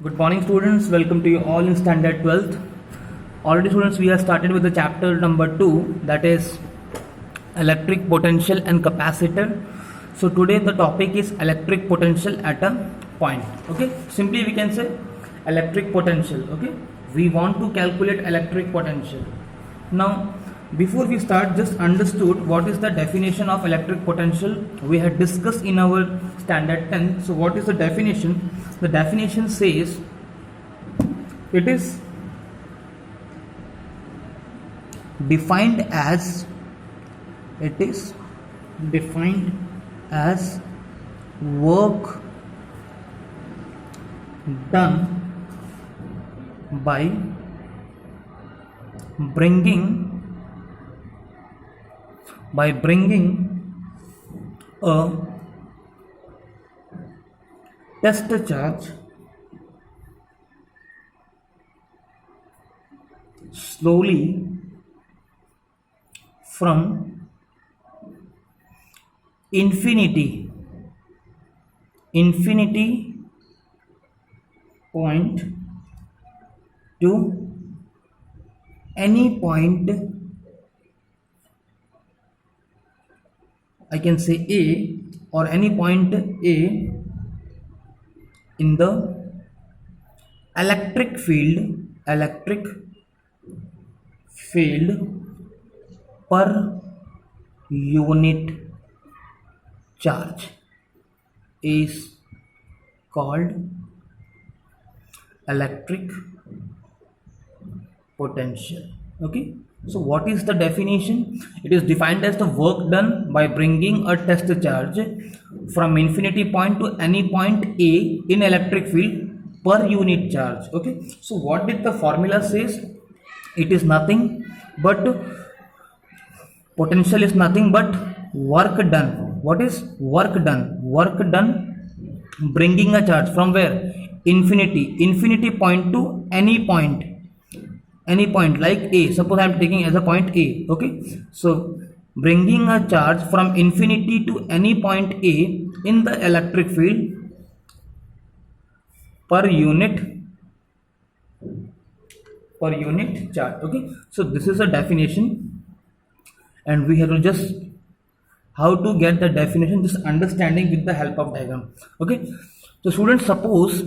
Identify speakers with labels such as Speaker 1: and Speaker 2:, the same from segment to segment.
Speaker 1: Good morning students, welcome to you all in standard 12th. Already students we have started with the chapter number 2, that is electric potential and capacitor. So today the topic is electric potential at a point. Okay, simply we can say electric potential. Okay, we want to calculate electric potential. Now before we start, just understood what is the definition of electric potential we had discussed in our standard 10. So what is the definition? The definition says it is defined as work done by bringing a test charge slowly from infinity point to any point, I can say A, or any point A in the electric field per unit charge is called electric potential. Okay, so what is the definition? It is defined as the work done by bringing a test charge from infinity point to any point A in electric field per unit charge. Okay, so what did the formula says? It is nothing but potential is nothing but work done. What is work done? Work done bringing a charge from where? Infinity point to any point like A. Suppose I am taking as a point A. Okay, so bringing a charge from infinity to any point A in the electric field per unit charge. Okay, so this is a definition, and we have to just how to get the definition, just understanding with the help of diagram. Okay, so students, suppose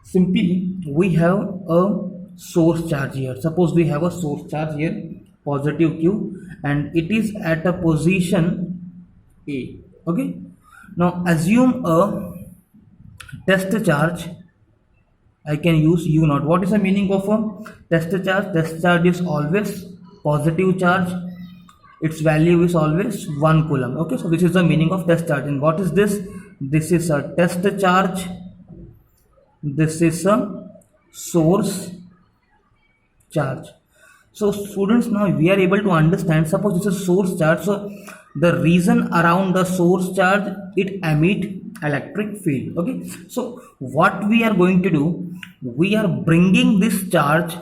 Speaker 1: simply we have a source charge here. Suppose we have a source charge here, positive Q, and it is at a position A. Okay, now assume a test charge. I can use U naught. What is the meaning of a test charge? Test charge is always positive charge. Its value is always 1 coulomb. Okay, so this is the meaning of test charge. And what is this? This is a test charge. This is a source charge. So students, now we are able to understand, suppose this is source charge, so the region around the source charge, it emit electric field. Okay, so what we are going to do, we are bringing this charge.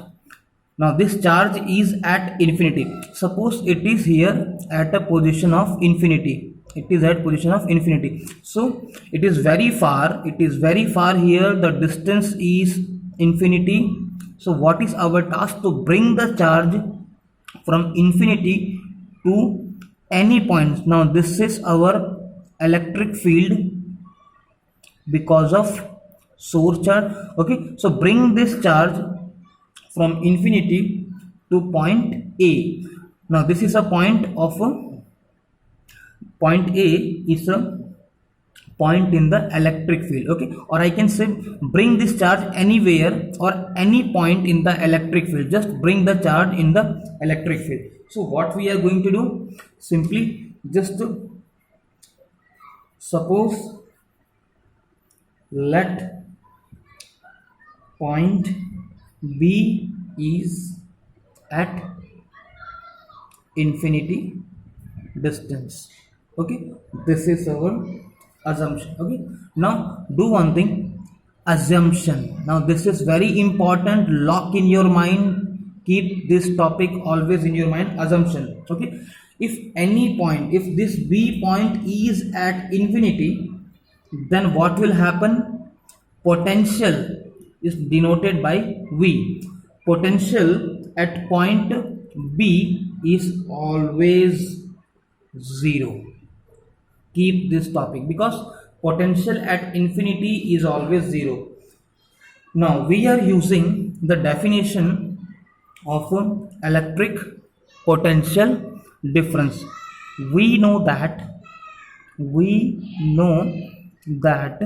Speaker 1: Now this charge is at infinity. Suppose it is here at a position of infinity. It is at position of infinity. So it is very far. It is very far here. The distance is infinity. So what is our task? To bring the charge from infinity to any point. Now this is our electric field because of source charge. Okay, so bring this charge from infinity to point A. Now this is a point of point A is a point in the electric field. Okay, or I can say bring this charge anywhere or any point in the electric field. Just bring the charge in the electric field. So what we are going to do, simply just suppose let point B is at infinity distance. Okay, this is our assumption. Okay, now do one thing, assumption. Now this is very important, lock in your mind, keep this topic always in your mind, assumption. Okay, if any point, if this B point is at infinity, then what will happen? Potential is denoted by V. Potential at point B is always 0. Keep this topic because potential at infinity is always 0. Now we are using the definition of electric potential difference. We know that we know that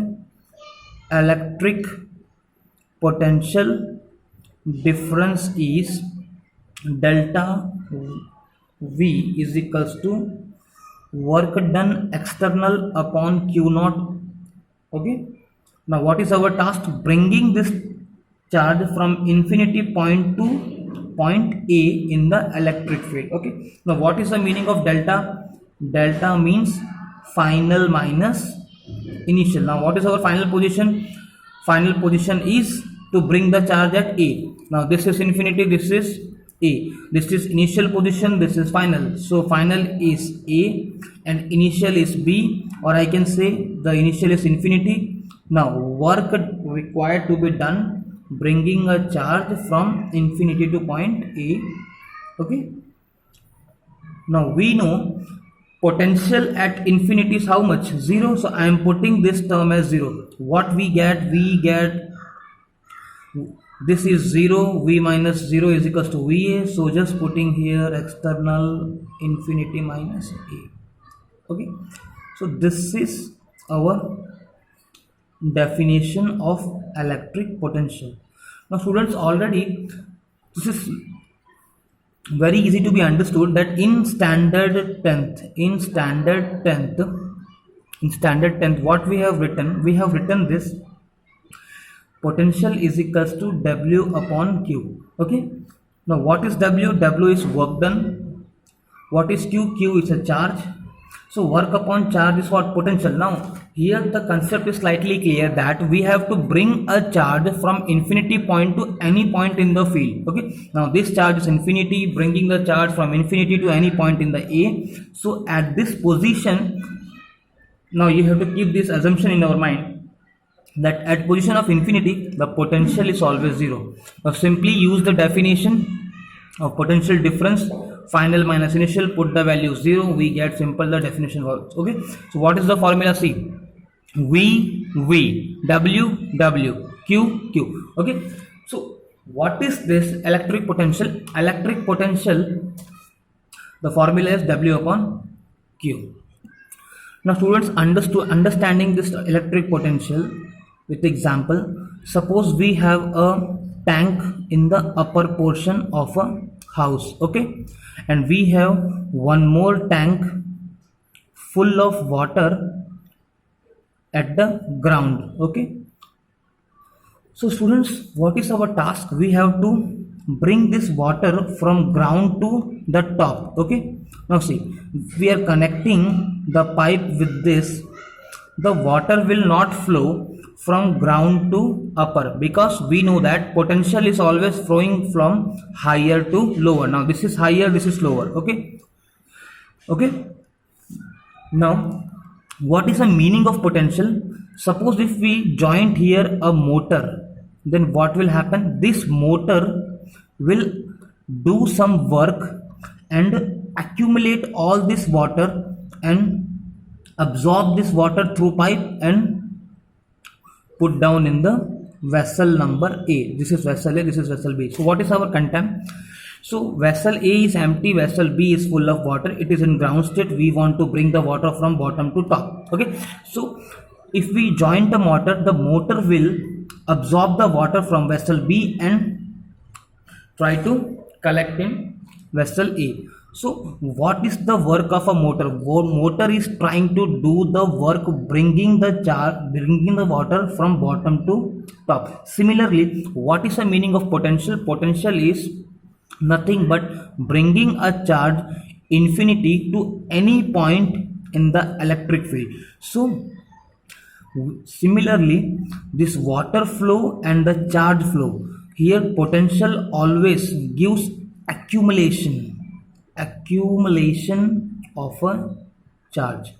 Speaker 1: electric potential difference is delta V is equals to work done external upon Q naught. Okay. Now what is our task? Bringing this charge from infinity point to point A in the electric field. Okay. Now what is the meaning of delta? Delta means final minus initial. Now what is our final position? Final position is to bring the charge at A. Now this is infinity, this is A. This is initial position, this is final. So final is A and initial is B, or I can say the initial is infinity. Now work required to be done bringing a charge from infinity to point A. Okay. Now we know potential at infinity is how much? 0. So I am putting this term as 0. What we get? We get this is 0. V minus 0 is equals to VA. So just putting here external infinity minus A. Okay. So this is our definition of electric potential. Now students, already this is very easy to be understood that in standard 10th what we have written this potential is equals to W upon Q. Okay. Now what is W? W is work done. What is Q? Q is a charge. So work upon charge is what? Potential. Now here the concept is slightly clear that we have to bring a charge from infinity point to any point in the field. Okay. Now this charge is infinity, bringing the charge from infinity to any point in the A. So at this position, now you have to keep this assumption in our mind that at position of infinity the potential is always 0. Now simply use the definition of potential difference, final minus initial, put the value 0, we get simple the definition works. Okay. So what is the formula? See, V W W Q Q. Okay. So what is this electric potential? Electric potential, the formula is W upon Q. Now students, understanding this electric potential with example, suppose we have a tank in the upper portion of a house. Okay. And we have one more tank full of water at the ground. Okay. So students, what is our task? We have to bring this water from ground to the top. Okay. Now see, we are connecting the pipe with this. The water will not flow from ground to upper because we know that potential is always flowing from higher to lower. Now this is higher, this is lower. Okay. Okay. Now what is the meaning of potential? Suppose if we joint here a motor, then what will happen? This motor will do some work and accumulate all this water and absorb this water through pipe and put down in the vessel number A. This is vessel A, this is vessel B. So what is our content? So vessel A is empty, vessel B is full of water. It is in ground state. We want to bring the water from bottom to top. Okay. So if we join the motor will absorb the water from vessel B and try to collect in vessel A. So what is the work of a motor? Motor is trying to do the work bringing the water from bottom to top. Similarly, what is the meaning of potential? Potential is nothing but bringing a charge infinity to any point in the electric field. So similarly, this water flow and the charge flow, here potential always gives accumulation of a charge.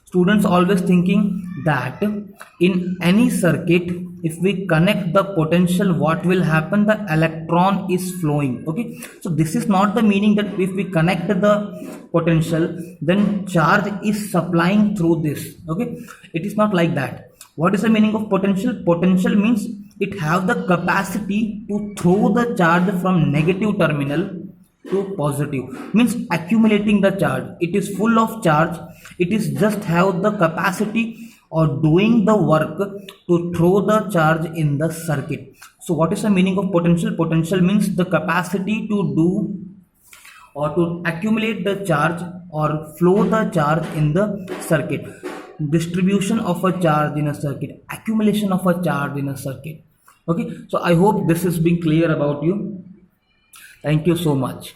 Speaker 1: Students always thinking that in any circuit, if we connect the potential, what will happen? The electron is flowing. Okay, so this is not the meaning that if we connect the potential, then charge is supplying through this. Okay, it is not like that. What is the meaning of potential? Potential means it have the capacity to throw the charge from negative terminal to positive, means accumulating the charge. It is full of charge, it is just have the capacity or doing the work to throw the charge in the circuit. So what is the meaning of potential? Potential means the capacity to do or to accumulate the charge or flow the charge in the circuit, distribution of a charge in a circuit, accumulation of a charge in a circuit. Okay, so I hope this is being clear about you. Thank you so much.